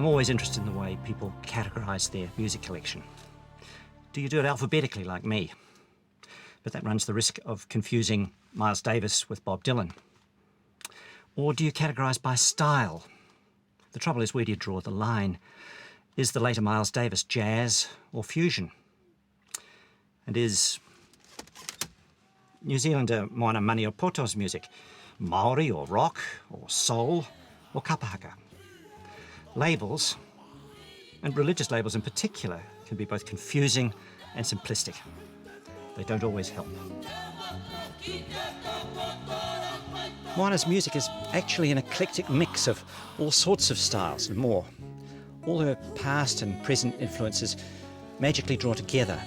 I'm always interested in the way people categorise their music collection. Do you do it alphabetically like me? But that runs the risk of confusing Miles Davis with Bob Dylan. Or do you categorise by style? The trouble is, where do you draw the line? Is the later Miles Davis jazz or fusion? And is New Zealander Moana Maniapoto's music Maori or rock or soul or kapahaka? Labels, and religious labels in particular, can be both confusing and simplistic. They don't always help. Moana's music is actually an eclectic mix of all sorts of styles and more. All her past and present influences magically drawn together.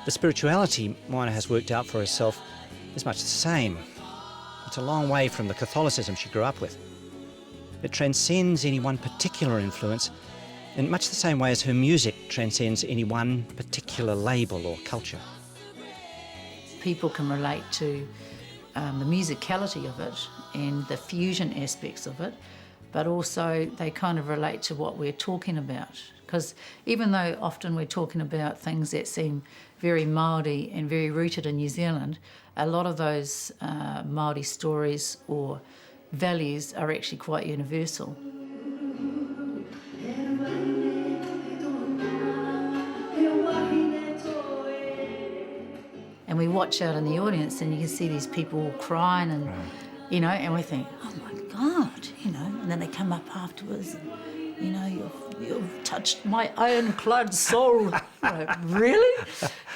The spirituality Moana has worked out for herself is much the same. It's a long way from the Catholicism she grew up with. It transcends any one particular influence in much the same way as her music transcends any one particular label or culture. People can relate to the musicality of it and the fusion aspects of it, but also they kind of relate to what we're talking about. Because even though often we're talking about things that seem very Maori and very rooted in New Zealand, a lot of those Maori stories or values are actually quite universal. And we watch out in the audience and you can see these people all crying and, you know, and we think, oh my God, you know, and then they come up afterwards and, you know, you've touched my ironclad soul. Like, really?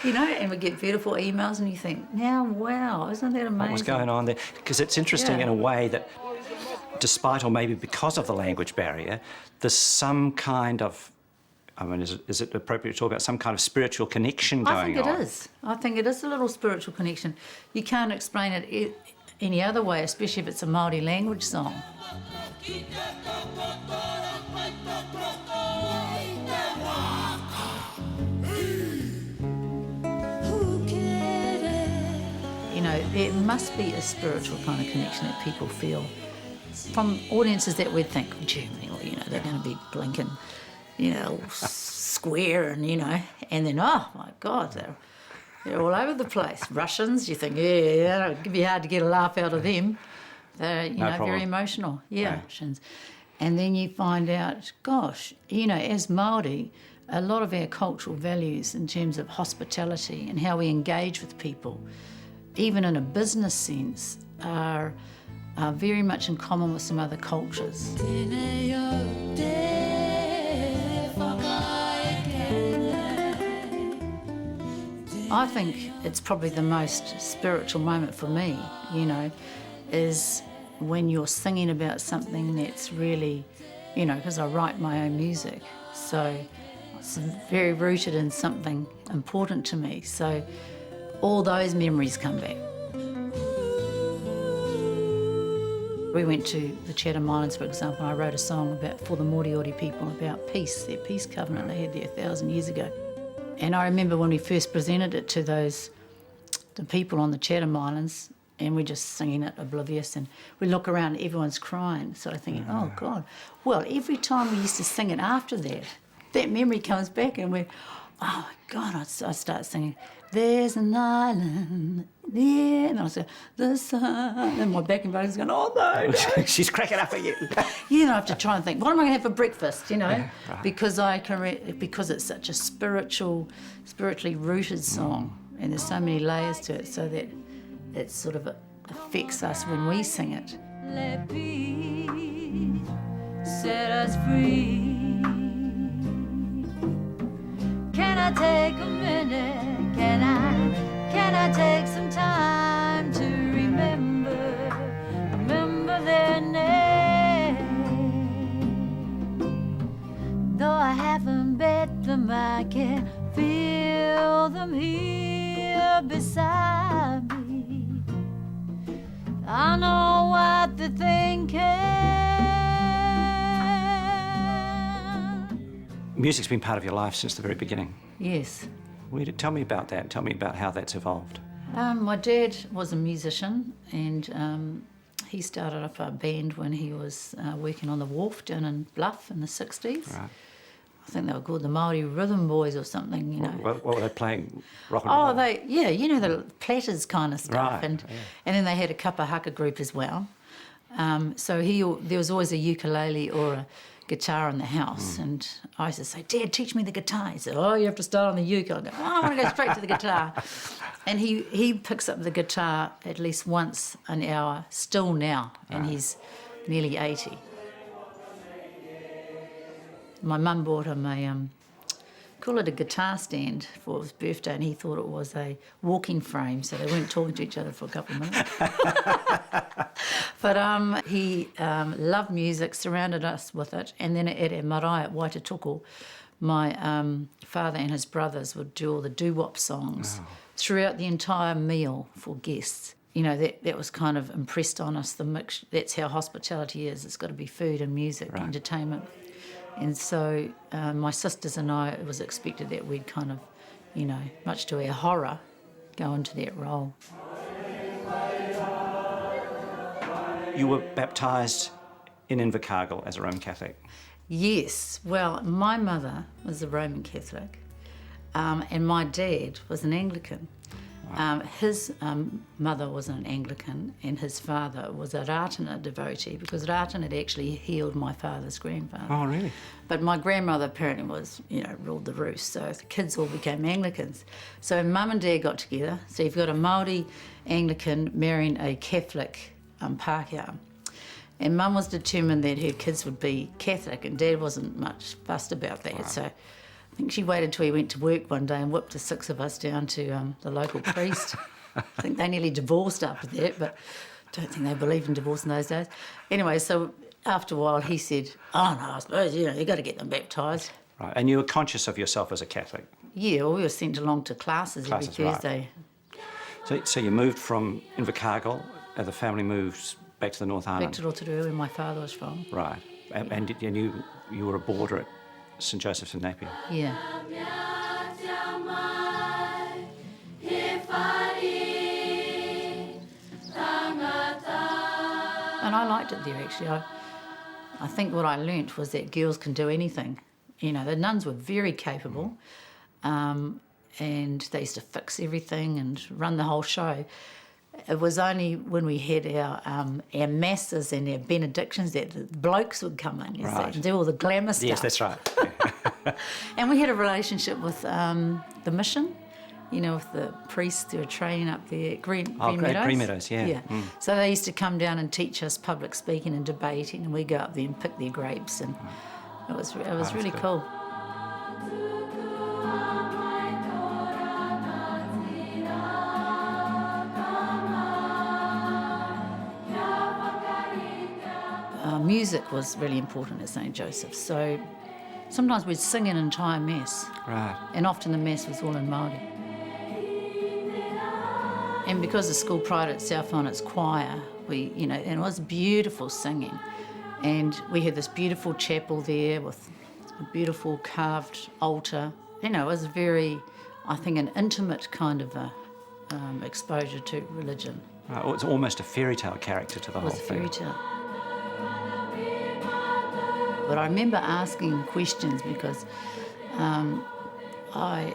You know, and we get beautiful emails and you think, now, wow, isn't that amazing? What's going on there? Because it's interesting in a way that, despite or maybe because of the language barrier, there's some kind of, I mean, is it appropriate to talk about some kind of spiritual connection going on? I think it is. I think it is a little spiritual connection. You can't explain it any other way, especially if it's a Māori language song. You know, there must be a spiritual kind of connection that people feel from audiences that we'd think, Germany, or, you know, they're going to be blinking, you know, square and, you know, and then, oh, my God, they're all over the place. Russians, you think, yeah, it'd be hard to get a laugh out of them. They're, you know, very emotional. Yeah, Russians. And then you find out, gosh, you know, as Māori, a lot of our cultural values in terms of hospitality and how we engage with people, even in a business sense, are very much in common with some other cultures. I think it's probably the most spiritual moment for me, you know, is when you're singing about something that's really, you know, because I write my own music, so it's very rooted in something important to me. So all those memories come back. We went to the Chatham Islands, for example, and I wrote a song for the Moriori people about peace, their peace covenant they had there 1,000 years ago. And I remember when we first presented it to the people on the Chatham Islands, and we're just singing it oblivious, and we look around and everyone's crying, sort of thinking, oh God. Well, every time we used to sing it after that, that memory comes back and we're, oh my God, I start singing, there's an island there, and I say, the sun, and my backing vocal's going, oh no. She's cracking up at you. You know, I have to try and think, what am I going to have for breakfast, you know? Because because it's such a spiritually rooted song, and there's so many layers to it, so that it sort of affects us when we sing it. Let peace set us free. Can I take a minute? Can I take some time to remember their name? Though I haven't met them, I can feel them here beside me. I know what they're thinking. Music's been part of your life since the very beginning. Yes. Tell me about that. Tell me about how that's evolved. My dad was a musician, and he started up a band when he was working on the wharf down in Bluff in the 60s. Right. I think they were called the Maori Rhythm Boys or something, you know. What were they playing? Rock and roll? Oh, the platters kind of stuff. Right, And yeah. and then they had a kapa haka group as well. So there was always a ukulele or a guitar in the house. And I used to say, Dad, teach me the guitar. He said, oh, you have to start on the uke. I go, oh, I want to go straight to the guitar. And he picks up the guitar at least once an hour, still now, and he's nearly 80. My mum bought him call it a guitar stand for his birthday, and he thought it was a walking frame, so they weren't talking to each other for a couple of minutes. But he loved music, surrounded us with it, and then at a marae at Waitatuku, my father and his brothers would do all the doo-wop songs throughout the entire meal for guests. You know, that was kind of impressed on us, the mix. That's how hospitality is. It's got to be food and music, entertainment. And so my sisters and I, it was expected that we'd kind of, you know, much to our horror, go into that role. You were baptised in Invercargill as a Roman Catholic. Yes. Well, my mother was a Roman Catholic and my dad was an Anglican. His mother was an Anglican and his father was a Ratana devotee, because Ratana had actually healed my father's grandfather. Oh, really? But my grandmother apparently was, you know, ruled the roost, so the kids all became Anglicans. So Mum and Dad got together, so you've got a Maori Anglican marrying a Catholic Pākehā. And Mum was determined that her kids would be Catholic, and Dad wasn't much fussed about that, so I think she waited till he went to work one day and whipped the 6 of us down to the local priest. I think they nearly divorced after that, but I don't think they believed in divorce in those days. Anyway, so after a while he said, oh no, I suppose, you know, you've got to get them baptised. Right, and you were conscious of yourself as a Catholic? Yeah, well, we were sent along to classes every Thursday. Right. So you moved from Invercargill, and the family moved back to the North Island? Back to Rotorua, where my father was from. Right, and you were a boarder at St Joseph's in Napier? Yeah. And I liked it there, actually. I think what I learnt was that girls can do anything. You know, the nuns were very capable, and they used to fix everything and run the whole show. It was only when we had our masses and our benedictions that the blokes would come in, you see, and do all the glamour stuff. Yes, that's right. And we had a relationship with the mission, you know, with the priests who were training up there at Green Meadows. Green Meadows, yeah. Yeah. So they used to come down and teach us public speaking and debating, and we'd go up there and pick their grapes, and it was really cool. Music was really important at St Joseph's, so sometimes we'd sing an entire mass. Right. And often the mass was all in Māori. And because the school prided itself on its choir, and it was beautiful singing. And we had this beautiful chapel there with a beautiful carved altar. You know, it was very, I think, an intimate kind of exposure to religion. Right. Well, it's almost a fairy tale character to the whole thing. It was a fairy tale. But I remember asking questions because I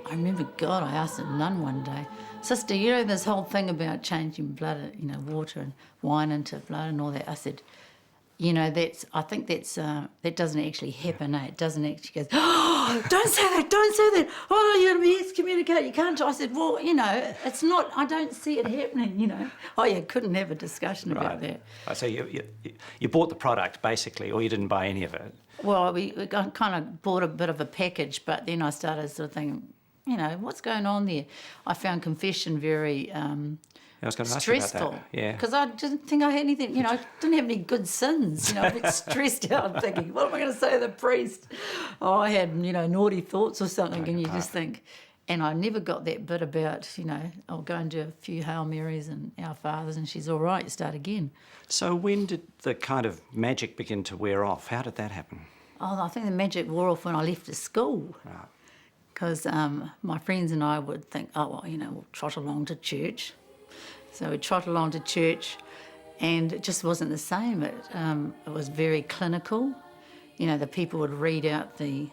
remember, God, I asked a nun one day, Sister, you know this whole thing about changing blood, you know, water and wine into blood and all that. I said, you know, I think that doesn't actually happen, eh? It doesn't actually. She goes, oh, don't say that. Oh, you're going to be excommunicated, you can't. I said, well, you know, it's not, I don't see it happening, you know. Oh, you couldn't have a discussion about that. So you bought the product, basically, or you didn't buy any of it? Well, we kind of bought a bit of a package, but then I started sort of thinking, you know, what's going on there? I found confession very I was going to ask stressful. you about that. Yeah. Because I didn't think I had anything, you know, I didn't have any good sins. You know, a bit stressed out thinking, what am I going to say to the priest? Oh, I had, you know, naughty thoughts or something, and you just think. And I never got that bit about, you know, I'll go and do a few Hail Marys and Our Fathers and she's all right, start again. So when did the kind of magic begin to wear off? How did that happen? Oh, I think the magic wore off when I left the school. Right. Because my friends and I would think, oh, well, you know, we'll trot along to church. So we'd trot along to church And it just wasn't the same. It was very clinical. You know, the people would read out the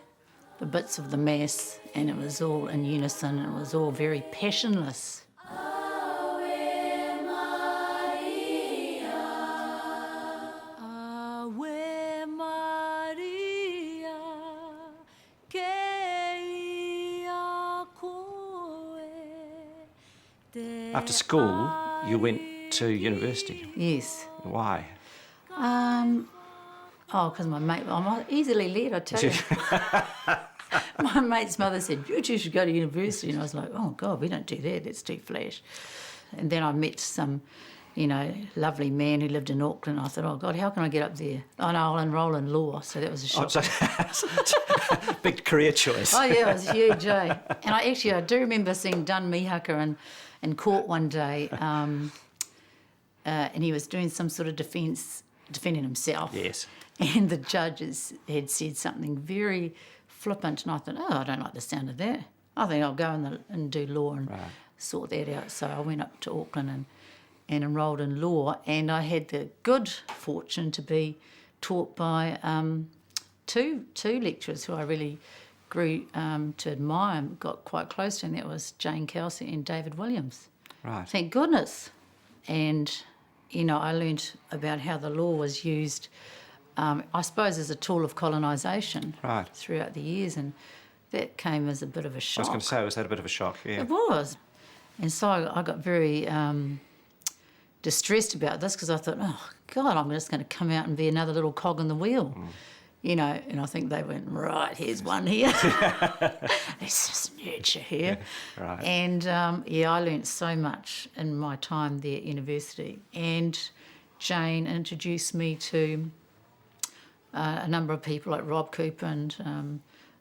bits of the Mass, and it was all in unison, and it was all very passionless. After school, you went to university. Yes. Why? Because my mate, I'm easily led, I tell you. My mate's mother said, you two should go to university. And I was like, oh, God, we don't do that. That's too flash. And then I met some, lovely man who lived in Auckland. I thought, oh, God, how can I get up there? Oh, no, I'll enrol in law. So that was a shock. Big career choice. Oh, yeah, it was huge, eh? And I do remember seeing Dun Mihaka in court one day, and he was doing some sort of defending himself. Yes. And the judges had said something very flippant, and I thought, oh, I don't like the sound of that. I think I'll go and do law and sort that out. So I went up to Auckland and enrolled in law, and I had the good fortune to be taught by two lecturers who I really grew to admire and got quite close to, and that was Jane Kelsey and David Williams. Right. Thank goodness. And, I learnt about how the law was used, I suppose, as a tool of colonisation throughout the years, and that came as a bit of a shock. I was going to say, was that a bit of a shock? Yeah. It was. And so I got very distressed about this, because I thought, oh, God, I'm just going to come out and be another little cog in the wheel. And I think they went, right, here's one here. There's some nurture here. Yeah, right. And, I learnt so much in my time there at university. And Jane introduced me to a number of people like Rob Cooper and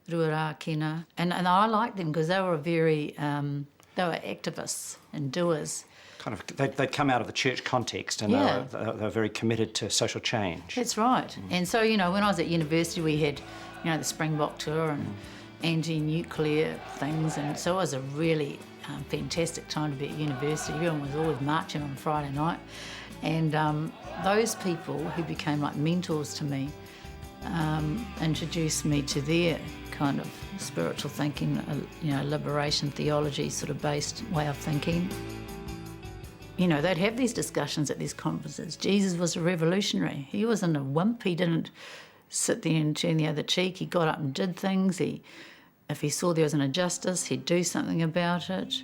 Ruara Kena. And I liked them because they were they were activists and doers. Kind of, they'd come out of the church context, and they were very committed to social change. That's right. And so, when I was at university, we had, the Springbok tour and anti-nuclear things, and so it was a really fantastic time to be at university. Everyone was always marching on Friday night. And those people who became like mentors to me introduced me to their kind of spiritual thinking, liberation theology sort of based way of thinking. They'd have these discussions at these conferences. Jesus was a revolutionary. He wasn't a wimp. He didn't sit there and turn the other cheek. He got up and did things. If he saw there was an injustice, he'd do something about it.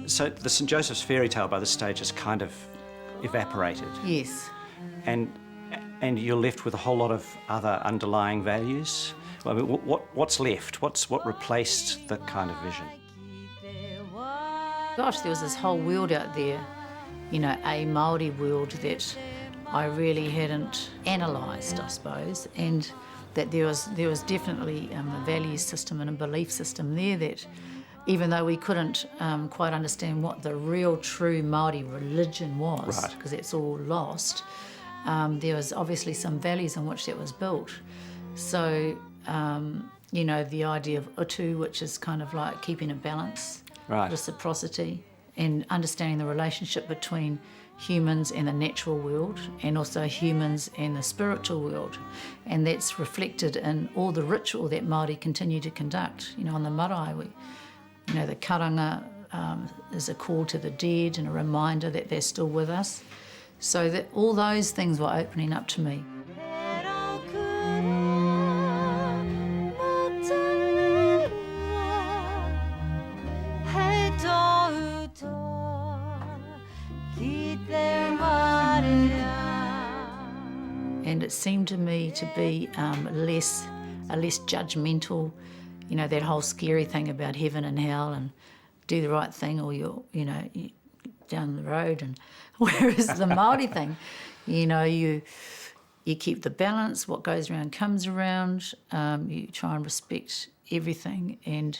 So the St. Joseph's fairy tale by this stage has kind of evaporated. Yes. And you're left with a whole lot of other underlying values. I mean, what's left? What replaced that kind of vision? Gosh, there was this whole world out there, a Maori world that I really hadn't analysed, I suppose, and that there was definitely a value system and a belief system there that, even though we couldn't quite understand what the real, true Maori religion was, because it's all lost, there was obviously some values on which that was built. So, the idea of utu, which is kind of like keeping a balance, reciprocity, and understanding the relationship between humans and the natural world, and also humans and the spiritual world. And that's reflected in all the ritual that Māori continue to conduct. On the marae, the karanga is a call to the dead and a reminder that they're still with us. So that all those things were opening up to me. And it seemed to me to be less judgmental, that whole scary thing about heaven and hell and do the right thing or you're down the road. And whereas the Māori thing, you keep the balance, what goes around comes around, you try and respect everything, and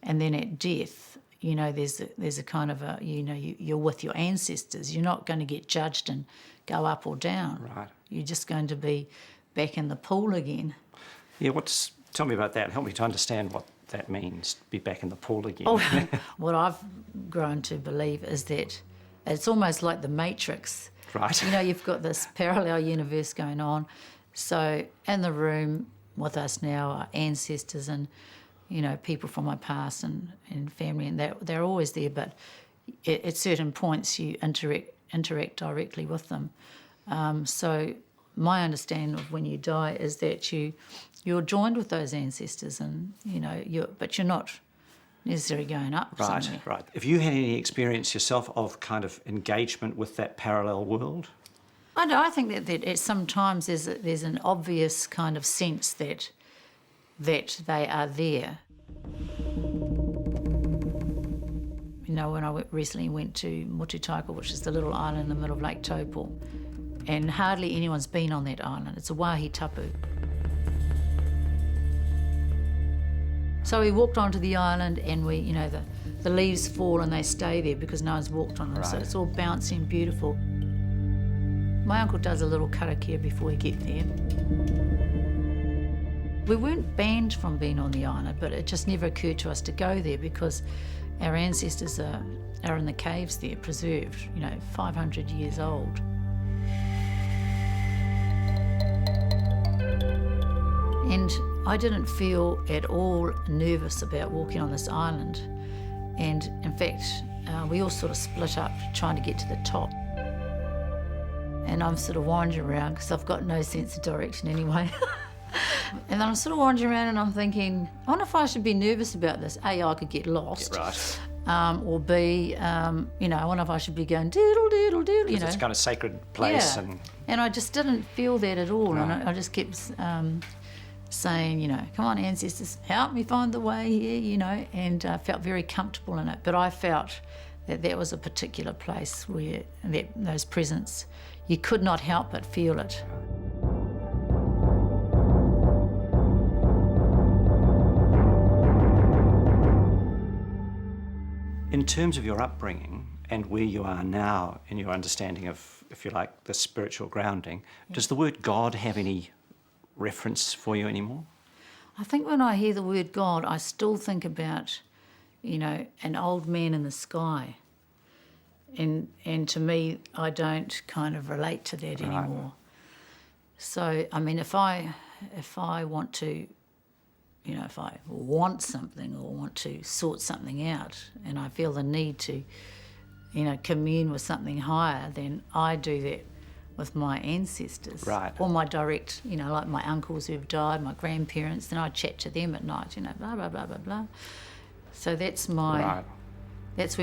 then at death, there's a kind of you're with your ancestors. You're not going to get judged and go up or down. Right. You're just going to be back in the pool again. Yeah, tell me about that. Help me to understand that means, be back in the pool again. Oh, what I've grown to believe is that it's almost like the Matrix. Right. You know, you've got this parallel universe going on. So in the room with us now are ancestors and, you know, people from my past and family, and they're always there, but at certain points you interact directly with them. So my understanding of when you die is that you're joined with those ancestors, and you know but you're not necessarily going up somewhere. Right. Have you had any experience yourself of kind of engagement with that parallel world? I know. I think that sometimes there's an obvious kind of sense that they are there. You know, when I recently went to Motutaika, which is the little island in the middle of Lake Taupo, and hardly anyone's been on that island. It's a wāhi tapu. So we walked onto the island, and the leaves fall and they stay there because no one's walked on them. Right. So it's all bouncy and beautiful. My uncle does a little karakia before we get there. We weren't banned from being on the island, but it just never occurred to us to go there because our ancestors are in the caves there, preserved, 500 years old. And I didn't feel at all nervous about walking on this island. And in fact, we all sort of split up trying to get to the top. And I'm sort of wandering around because I've got no sense of direction anyway. And then I'm sort of wandering around and I'm thinking, I wonder if I should be nervous about this. A, I could get lost. Right. Or B, I wonder if I should be going doodle, doodle, doodle, It's kind of sacred place. Yeah. And I just didn't feel that at all. Right. And I just kept saying, come on, ancestors, help me find the way here, and I felt very comfortable in it. But I felt that was a particular place where those presence, you could not help but feel it. In terms of your upbringing and where you are now in your understanding of, if you like, the spiritual grounding, does the word God have any reference for you anymore? I think when I hear the word God, I still think about, an old man in the sky. And to me, I don't kind of relate to that anymore. So, I mean, if I want to, if I want something or want to sort something out and I feel the need to, commune with something higher, then I do that with my ancestors. Right. Or my direct, like my uncles who've died, my grandparents, then I chat to them at night, blah, blah, blah, blah, blah. So that's where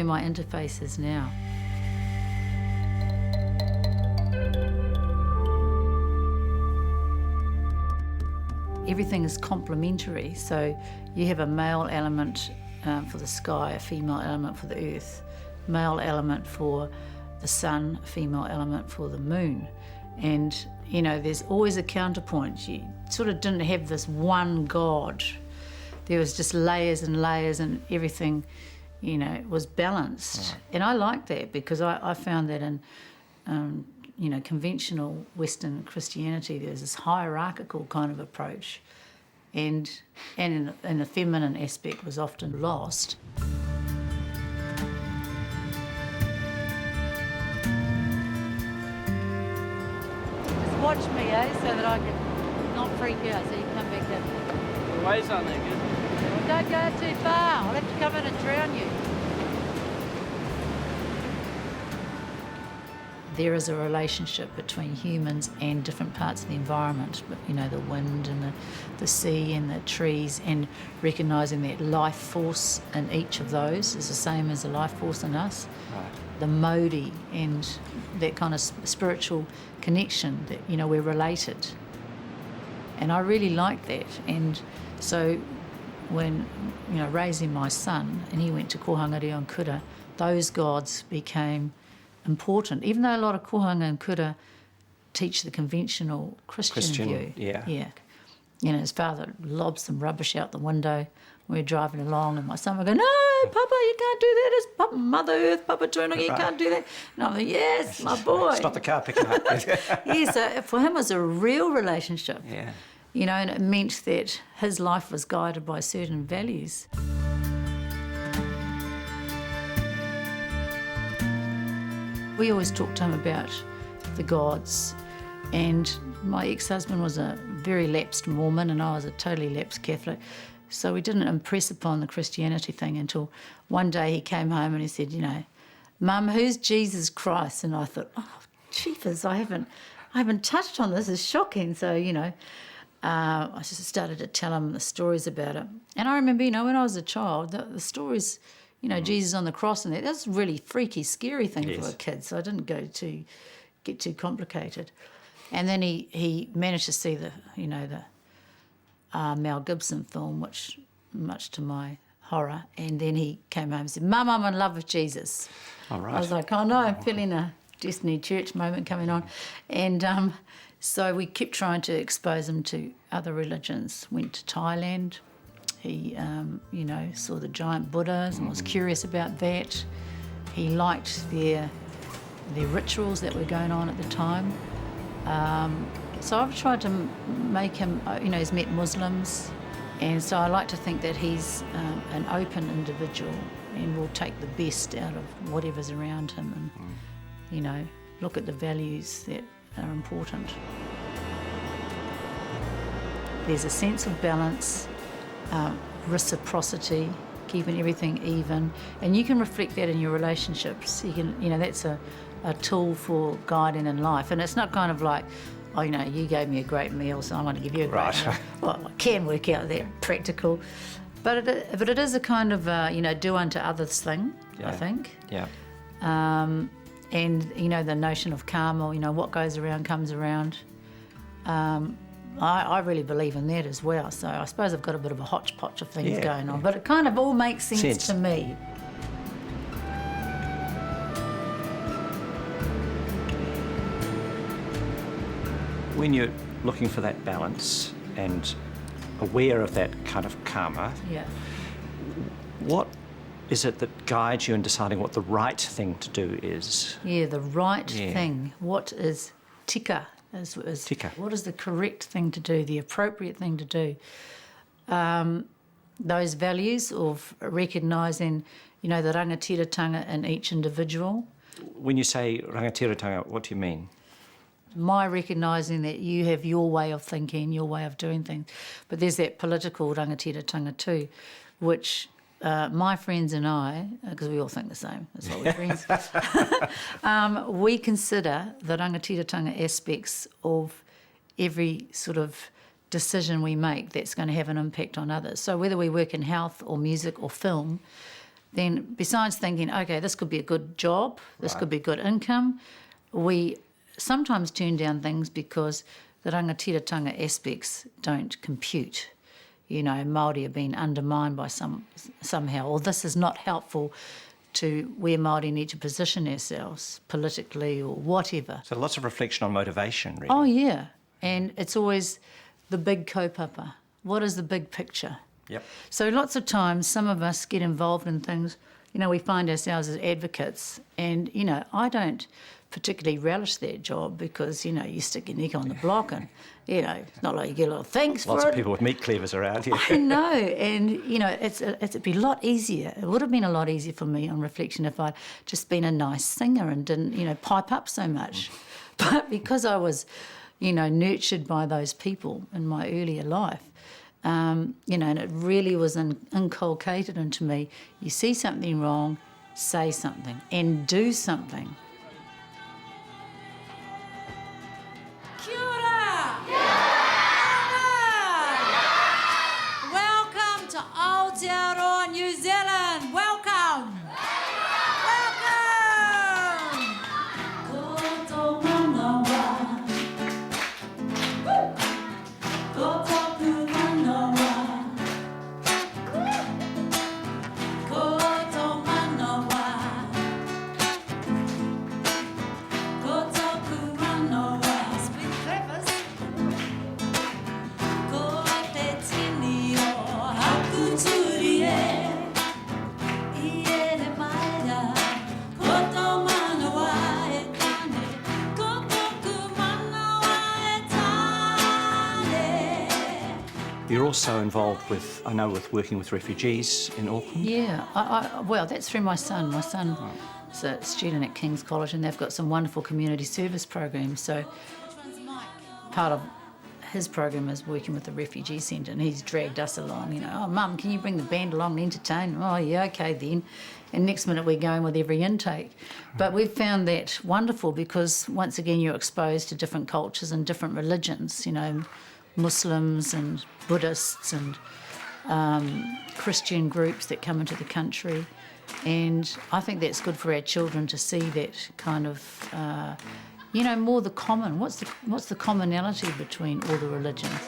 my interface is now. Everything is complementary, so you have a male element for the sky, a female element for the earth, male element for the sun, a female element for the moon. And, there's always a counterpoint. You sort of didn't have this one God. There was just layers and layers and everything, was balanced. Right. And I like that because I found that in, conventional Western Christianity, there's this hierarchical kind of approach. And in the feminine aspect was often lost. Watch me, so that I can not freak out, so you can come back in. The waves aren't that good. Well, don't go too far, I'll have to come in and drown you. There is a relationship between humans and different parts of the environment, the wind and the sea and the trees, and recognising that life force in each of those is the same as the life force in us. Right. The Maori and that kind of spiritual connection that, we're related. And I really like that. And so when, raising my son and he went to kohanga reo and kura, those gods became important, even though a lot of kohanga and kura teach the conventional Christian view. Yeah. His father lobs some rubbish out the window. We're driving along and my son would go, no, Papa, you can't do that. It's Papa, Mother Earth, Papa Tuna, you can't do that. And I'm like, yes, my boy. Stop the car picking up. Yeah, so for him it was a real relationship. Yeah. you know, and it meant that his life was guided by certain values. We always talked to him about the gods, and my ex-husband was a very lapsed Mormon and I was a totally lapsed Catholic, so we didn't impress upon the Christianity thing until one day he came home and he said, you know, Mum, who's Jesus Christ? And I thought, oh, jeepers, I haven't touched on this, it's shocking. So, you know, I just started to tell him the stories about it. And I remember, you know, when I was a child, the stories, you know, Jesus on the cross and that's a really freaky, scary thing for a kid, so I didn't get too complicated. And then he managed to see the Mel Gibson film, which much to my horror, and then he came home and said, Mum, I'm in love with Jesus. All right. I was like, oh no, I'm feeling a Destiny Church moment coming on. And so we kept trying to expose him to other religions. Went to Thailand. He, you know, saw the giant Buddhas and was curious about that. He liked their rituals that were going on at the time. So I've tried to make him, you know, he's met Muslims, and so I like to think that he's an open individual and will take the best out of whatever's around him and, you know, look at the values that are important. There's a sense of balance, reciprocity, keeping everything even, and you can reflect that in your relationships. You can, you know, that's a tool for guiding in life, and it's not kind of like, oh, you know, you gave me a great meal, so I'm going to give you a great meal. Well, it can work out there, practical, but it is a kind of you know, do unto others thing, I think. Yeah. And you know, the notion of karma, you know, what goes around comes around. I really believe in that as well. So I suppose I've got a bit of a hotchpotch of things going on, but it kind of all makes sense to me. When you're looking for that balance and aware of that kind of karma, what is it that guides you in deciding what the right thing to do is? Yeah, the right thing. What is tika? Tika. What is the correct thing to do, the appropriate thing to do? Those values of recognising, you know, the rangatiratanga in each individual. When you say rangatiratanga, what do you mean? My recognising that you have your way of thinking, your way of doing things. But there's that political rangatiratanga too, which my friends and I, because we all think the same, that's why we're friends, we consider the rangatiratanga aspects of every sort of decision we make that's going to have an impact on others. So whether we work in health or music or film, then besides thinking, okay, this could be a good job, this could be good income, we sometimes turn down things because the rangatiratanga aspects don't compute. You know, Māori are being undermined by somehow, or this is not helpful to where Māori need to position ourselves politically or whatever. So lots of reflection on motivation, really. Oh, yeah. And it's always the big kaupapa. What is the big picture? Yep. So lots of times some of us get involved in things, you know, we find ourselves as advocates, and, you know, I don't particularly relish that job because, you know, you stick your neck on the block and, you know, it's not like you get a lot of thanks for it. Lots of people with meat cleavers around here. I know, and, you know, it'd be a lot easier. It would have been a lot easier for me on reflection if I'd just been a nice singer and didn't, you know, pipe up so much. But because I was, you know, nurtured by those people in my earlier life, you know, and it really was inculcated into me, you see something wrong, say something and do something. Aotearoa, New Zealand, welcome! Welcome! Koto manawa, koto pumanawa, koto manawa, koto pumanawa. Speak preface. Ko te tini o haku turi e. You're also involved with, I know, with working with refugees in Auckland. Yeah, well, that's through my son. My son is a student at King's College, and they've got some wonderful community service programs. So part of his program is working with the refugee centre, and he's dragged us along. You know, oh, Mum, can you bring the band along and entertain? Oh, yeah, okay then. And next minute we're going with every intake. But we've found that wonderful because, once again, you're exposed to different cultures and different religions, you know, Muslims and Buddhists and Christian groups that come into the country. And I think that's good for our children to see that kind of, you know, more the common. What's the commonality between all the religions?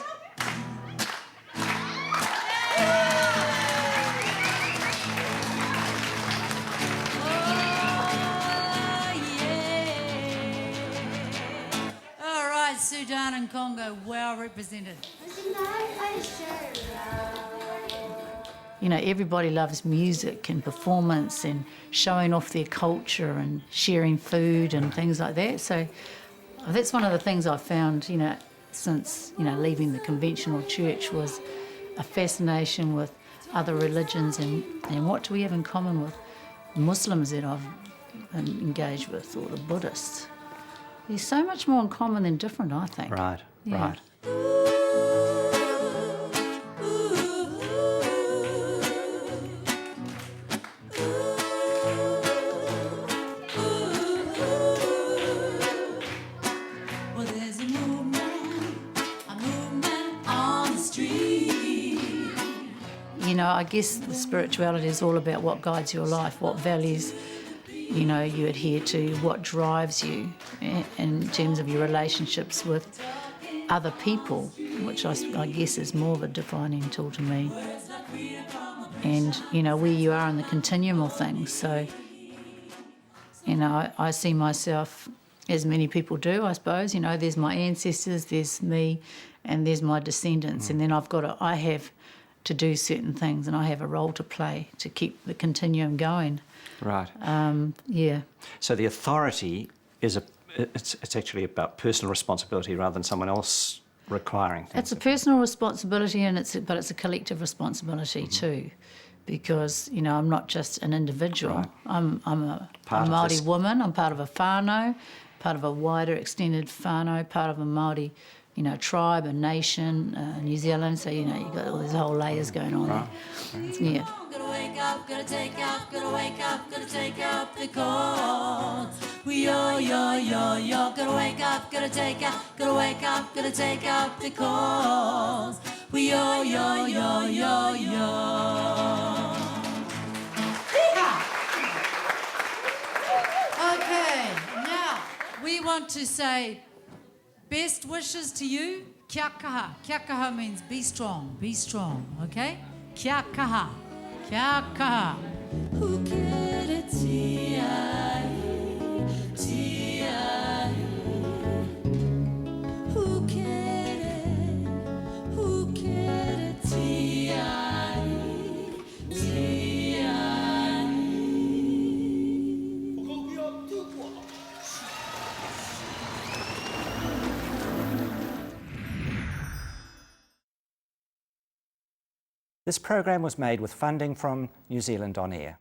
All right, Sudan and Congo, well represented. You know, everybody loves music and performance and showing off their culture and sharing food and things like that. So that's one of the things I've found, you know, since, you know, leaving the conventional church, was a fascination with other religions and what do we have in common with Muslims that I've engaged with, or the Buddhists. There's so much more in common than different, I think. Right, Yeah. right. Well, there's a movement on the street. You know, I guess the spirituality is all about what guides your life, what values, you know, you adhere to, what drives you in terms of your relationships with other people, which I guess is more of a defining tool to me. And, you know, where you are in the continuum of things. So, you know, I see myself, as many people do, I suppose, you know, there's my ancestors, there's me, and there's my descendants. And then I have to do certain things, and I have a role to play to keep the continuum going. Right. Yeah. So the authority is it's actually about personal responsibility rather than someone else requiring things. It's a personal responsibility, but it's a collective responsibility too, because, you know, I'm not just an individual. Right. I'm a Part of Māori this. woman. I'm part of a whānau, part of a wider extended whānau, part of a Māori, you know, tribe, a nation, New Zealand. So, you know, you've got all these whole layers going on Right. there. Yeah. Gotta wake up, gotta take up, gotta wake up, gotta take up the calls. We yo. Gotta wake up, gotta take up, gotta wake up, gotta take up the calls. We yo. Okay, now we want to say best wishes to you. Kia kaha. Kia kaha means be strong, okay? Kia kaha. Kia kaha. This program was made with funding from New Zealand On Air.